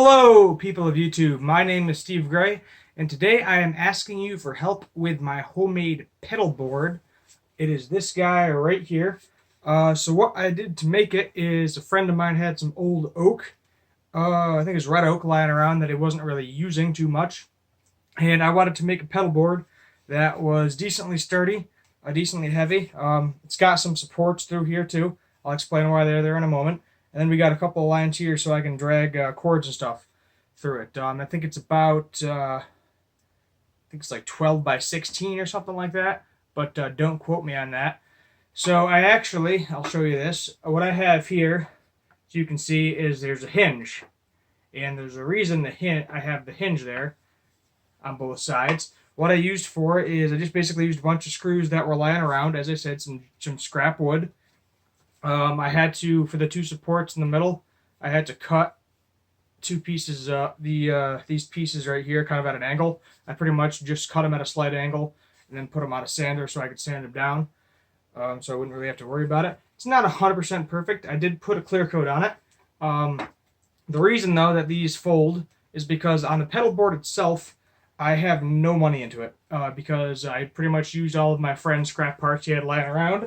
Hello, people of YouTube. My name is Steve Gray, and today I am asking you for help with my homemade pedal board. It is this guy right here. So what I did to make it is a friend of mine had some old oak. I think it's red oak lying around that he wasn't really using too much. And I wanted to make a pedal board that was decently sturdy, decently heavy. It's got some supports through here too. I'll explain why they're there in a moment. And then we got a couple of lines here so I can drag cords and stuff through it. I think it's about, I think it's like 12 by 16 or something like that. But don't quote me on that. So I'll show you this. What I have here, as you can see, is there's a hinge. And there's a reason I have the hinge there on both sides. What I used for is I just basically used a bunch of screws that were lying around. As I said, some scrap wood. I had to, for the two supports in the middle, I had to cut two pieces, these pieces right here, kind of at an angle. I pretty much just cut them at a slight angle and then put them on a sander so I could sand them down, so I wouldn't really have to worry about it. It's not 100% perfect. I did put a clear coat on it. The reason, though, that these fold is because on the pedal board itself, I have no money into it, because I pretty much used all of my friend's scrap parts he had lying around.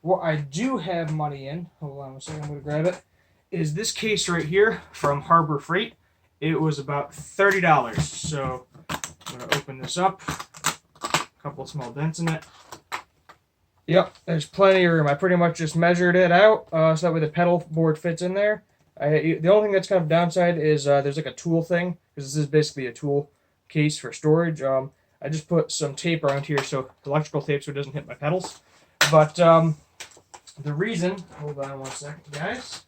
What I do have money in, hold on a second, I'm going to grab it, is this case right here from Harbor Freight. It was about $30. So I'm going to open this up. A couple of small dents in it. Yep, there's plenty of room. I pretty much just measured it out so that way the pedal board fits in there. The only thing that's kind of downside is there's like a tool thing, because this is basically a tool case for storage. I just put some tape around here, so electrical tape, so it doesn't hit my pedals. But the reason, hold on one second, guys,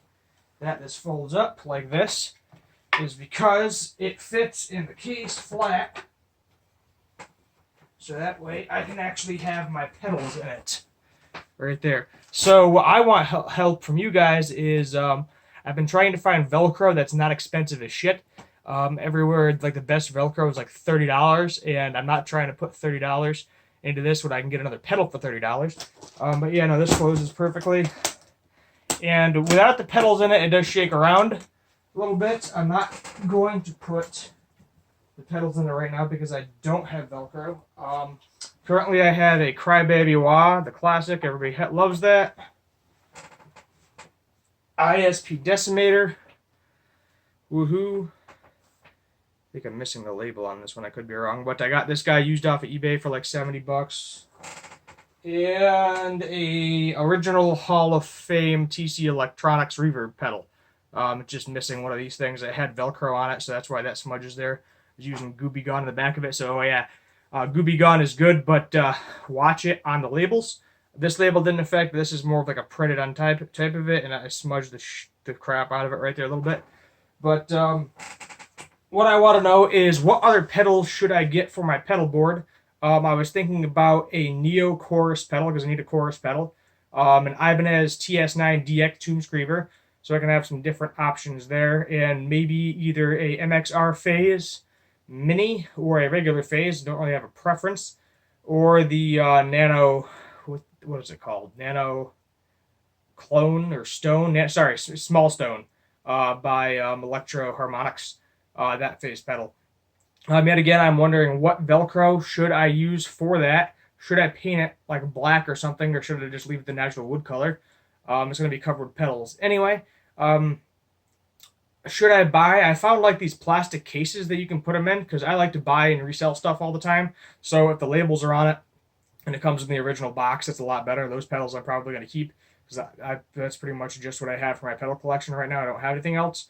that this folds up like this is because it fits in the case flat. So that way I can actually have my pedals in it. Right there. So what I want help from you guys is I've been trying to find Velcro that's not expensive as shit. Everywhere, like the best Velcro is like $30, and I'm not trying to put $30 into this when I can get another pedal for $30. But yeah, no, this closes perfectly. And without the pedals in it, it does shake around a little bit. I'm not going to put the pedals in it right now because I don't have Velcro. Currently, I have a Crybaby Wah, the classic. Everybody loves that. ISP Decimator. Woohoo. I think I'm missing the label on this one. I could be wrong, but I got this guy used off of eBay for like $70, and a original Hall of Fame TC Electronics reverb pedal. It's just missing one of these things. It had Velcro on it, so that's why that smudge is there. I was using Gooby Gun in the back of it, so yeah, Gooby Gun is good, but watch it on the labels. This label didn't affect. This is more of like a printed on type of it, and I smudged the crap out of it right there a little bit, but. What I want to know is what other pedals should I get for my pedal board. I was thinking about a Neo chorus pedal because I need a chorus pedal. An Ibanez TS9 DX Tomb Screamer, so I can have some different options there. And maybe either a MXR Phase Mini or a regular Phase. Don't really have a preference. Or the Nano, what is it called? Nano Clone or Stone? Sorry, Small Stone by Electro Harmonics. That phase pedal. Yet again, I'm wondering what Velcro should I use for that. Should I paint it like black or something, or should I just leave it the natural wood color? It's going to be covered with petals. Anyway, should I buy? I found like these plastic cases that you can put them in, because I like to buy and resell stuff all the time. So if the labels are on it and it comes in the original box, it's a lot better. Those pedals I'm probably going to keep, because that's pretty much just what I have for my pedal collection right now. I don't have anything else.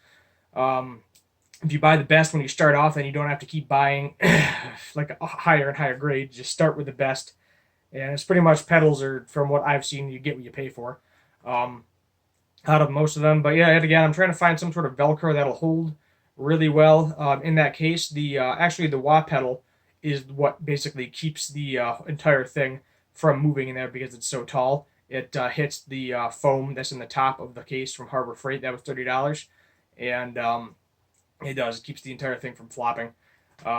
If you buy the best when you start off, then you don't have to keep buying like a higher and higher grade. Just start with the best. And it's pretty much pedals are, from what I've seen, you get what you pay for out of most of them. But yeah, and again, I'm trying to find some sort of Velcro that'll hold really well. In that case, actually the wah pedal is what basically keeps the entire thing from moving in there because it's so tall. It hits the foam that's in the top of the case from Harbor Freight. That was $30. And it does. It keeps the entire thing from flopping,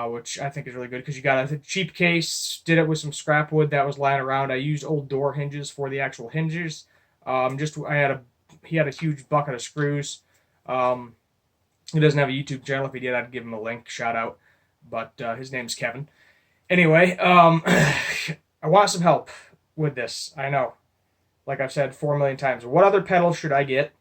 which I think is really good because you got a cheap case, did it with some scrap wood that was lying around. I used old door hinges for the actual hinges. He had a huge bucket of screws. He doesn't have a YouTube channel. If he did, I'd give him a link, shout out. But his name's Kevin. Anyway, I want some help with this. I know, like I've said 4 million times. What other pedals should I get?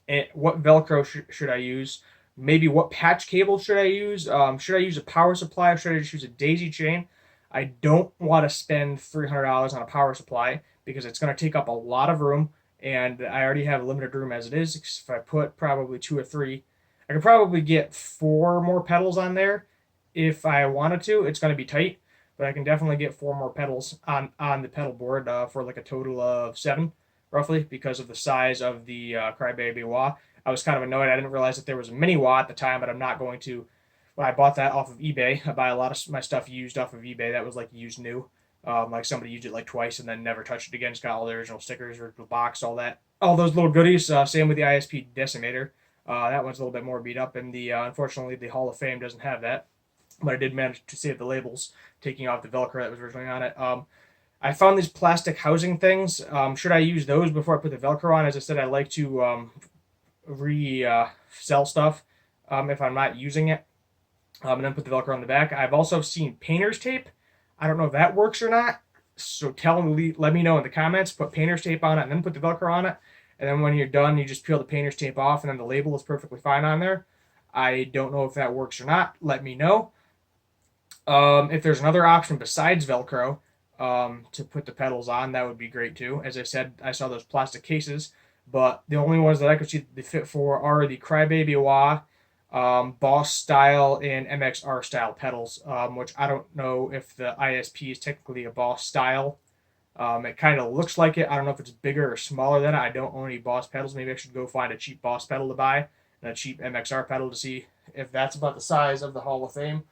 And what Velcro should I use? Maybe what patch cable should I use? Should I use a power supply or should I just use a daisy chain? I don't want to spend $300 on a power supply because it's going to take up a lot of room, and I already have limited room as it is. If I put probably 2 or 3, I could probably get 4 more pedals on there if I wanted to. It's going to be tight, but I can definitely get 4 more pedals on the pedal board for like a total of 7, roughly, because of the size of the Crybaby wah. I was kind of annoyed. I didn't realize that there was a mini wah at the time, but I'm not going to. When I bought that off of eBay, I buy a lot of my stuff used off of eBay. That was like used new. Like somebody used it like twice and then never touched it again. It's got all the original stickers, original box, all that, all those little goodies. Same with the ISP Decimator. That one's a little bit more beat up, and the unfortunately the Hall of Fame doesn't have that. But I did manage to save the labels, taking off the Velcro that was originally on it. I found these plastic housing things. Should I use those before I put the Velcro on? As I said, I like to sell stuff if I'm not using it, and then put the Velcro on the back. I've also seen painter's tape. I don't know if that works or not. So let me know in the comments. Put painter's tape on it and then put the Velcro on it. And then when you're done, you just peel the painter's tape off, and then the label is perfectly fine on there. I don't know if that works or not. Let me know. If there's another option besides Velcro to put the pedals on, that would be great too. As I said, I saw those plastic cases, but the only ones that I could see the fit for are the Crybaby wah, Boss style, and MXR style pedals, which I don't know if the ISP is technically a Boss style. It kind of looks like it. I don't know if it's bigger or smaller than it. I don't own any Boss pedals. Maybe I should go find a cheap Boss pedal to buy and a cheap MXR pedal to see if that's about the size of the Hall of Fame.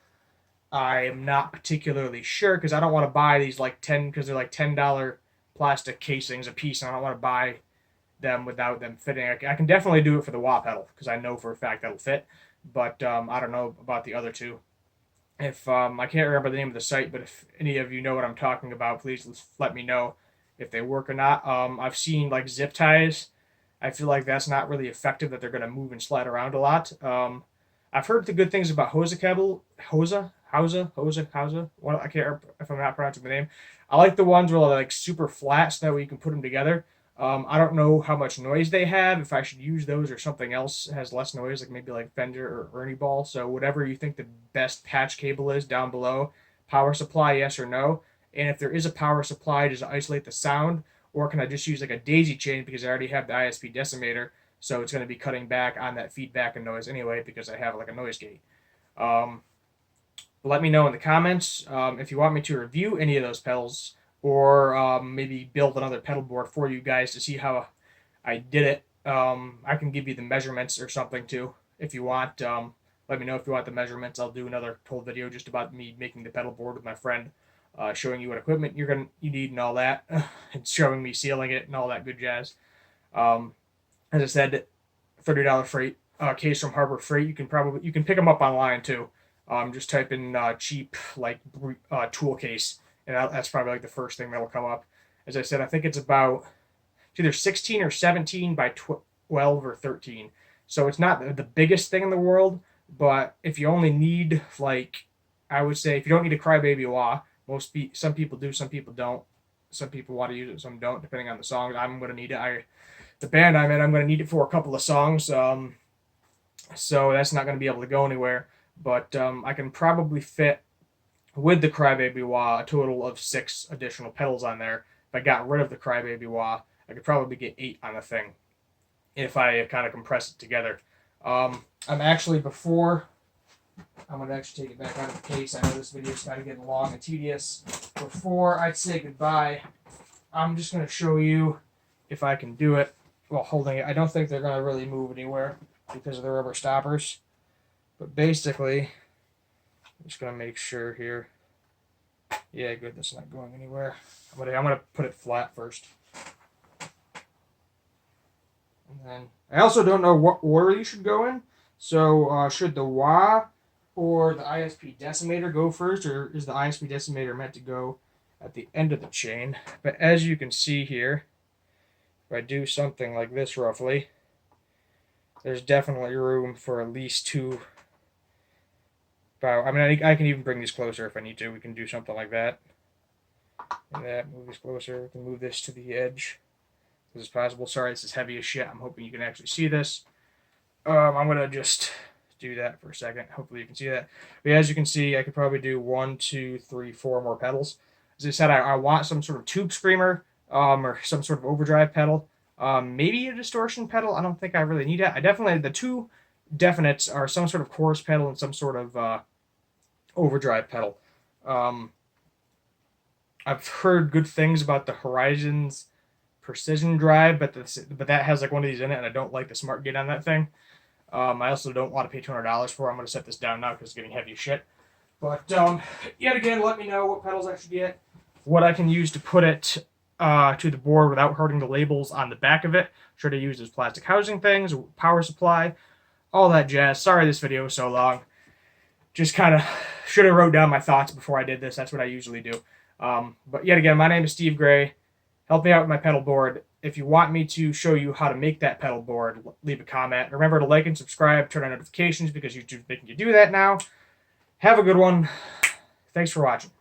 I am not particularly sure because I don't want to buy these because they're like $10 plastic casings a piece, and I don't want to buy them without them fitting. I can definitely do it for the wah pedal because I know for a fact that'll fit, but I don't know about the other two. If I can't remember the name of the site, but if any of you know what I'm talking about, please let me know if they work or not. I've seen like zip ties. I feel like that's not really effective, that they're going to move and slide around a lot. I've heard the good things about Hosa cable. Hosa. Well, I can't remember if I'm not pronouncing the name. I like the ones where they're like super flat, so that way you can put them together. I don't know how much noise they have. If I should use those or something else that has less noise, like maybe like Fender or Ernie Ball. So whatever you think the best patch cable is down below. Power supply, yes or no? And if there is a power supply, does it isolate the sound? Or can I just use like a daisy chain because I already have the ISP Decimator, so it's going to be cutting back on that feedback and noise anyway because I have like a noise gate. Let me know in the comments if you want me to review any of those pedals, or maybe build another pedal board for you guys to see how I did it. I can give you the measurements or something too if you want. Let me know if you want the measurements. I'll do another whole video just about me making the pedal board with my friend, showing you what equipment you need and all that, and showing me sealing it and all that good jazz. As I said, $30 freight case from Harbor Freight. You can pick them up online too. Just type in cheap tool case, and that's probably like the first thing that'll come up. As I said, I think it's either 16 or 17 by 12 or 13. So it's not the biggest thing in the world, but if you only need, like, I would say if you don't need a Crybaby wah, some people do, some people don't. Some people want to use it, some don't, depending on the song. I'm going to need it. The band I'm in, I'm going to need it for a couple of songs, so that's not going to be able to go anywhere. But I can probably fit, with the Crybaby wah, a total of 6 additional pedals on there. If I got rid of the Crybaby wah, I could probably get 8 on the thing if I kind of compress it together. I'm going to actually take it back out of the case. I know this video is kind of getting long and tedious. Before I say goodbye, I'm just going to show you if I can do it while holding it. I don't think they're going to really move anywhere because of the rubber stoppers. But basically, I'm just going to make sure here. Yeah, good, that's not going anywhere. I'm gonna put it flat first. And then, I also don't know what order you should go in. So, should the wah or the ISP Decimator go first, or is the ISP Decimator meant to go at the end of the chain? But as you can see here, if I do something like this roughly, There's definitely room for at least two. I mean, I can even bring these closer if I need to. We can do something like that. And that, move this closer. We can move this to the edge. This is possible. Sorry, this is heavy as shit. I'm hoping you can actually see this. I'm going to just do that for a second. Hopefully you can see that. But as you can see, I could probably do 1, 2, 3, 4 more pedals. As I said, I want some sort of tube screamer or some sort of overdrive pedal. Maybe a distortion pedal. I don't think I really need it. The two definites are some sort of chorus pedal and some sort of overdrive pedal. I've heard good things about the Horizon's Precision Drive, but that has like one of these in it, and I don't like the smart gate on that thing. I also don't want to pay $200 for it. I'm going to set this down now because it's getting heavy as shit. But yet again, let me know what pedals I should get, what I can use to put it to the board without hurting the labels on the back of it. Should I use as plastic housing things, power supply, all that jazz. Sorry this video was so long. Just kind of should have wrote down my thoughts before I did this. That's what I usually do. But yet again, my name is Steve Gray. Help me out with my pedal board. If you want me to show you how to make that pedal board, leave a comment. Remember to like and subscribe, turn on notifications because YouTube's making you do that now. Have a good one. Thanks for watching.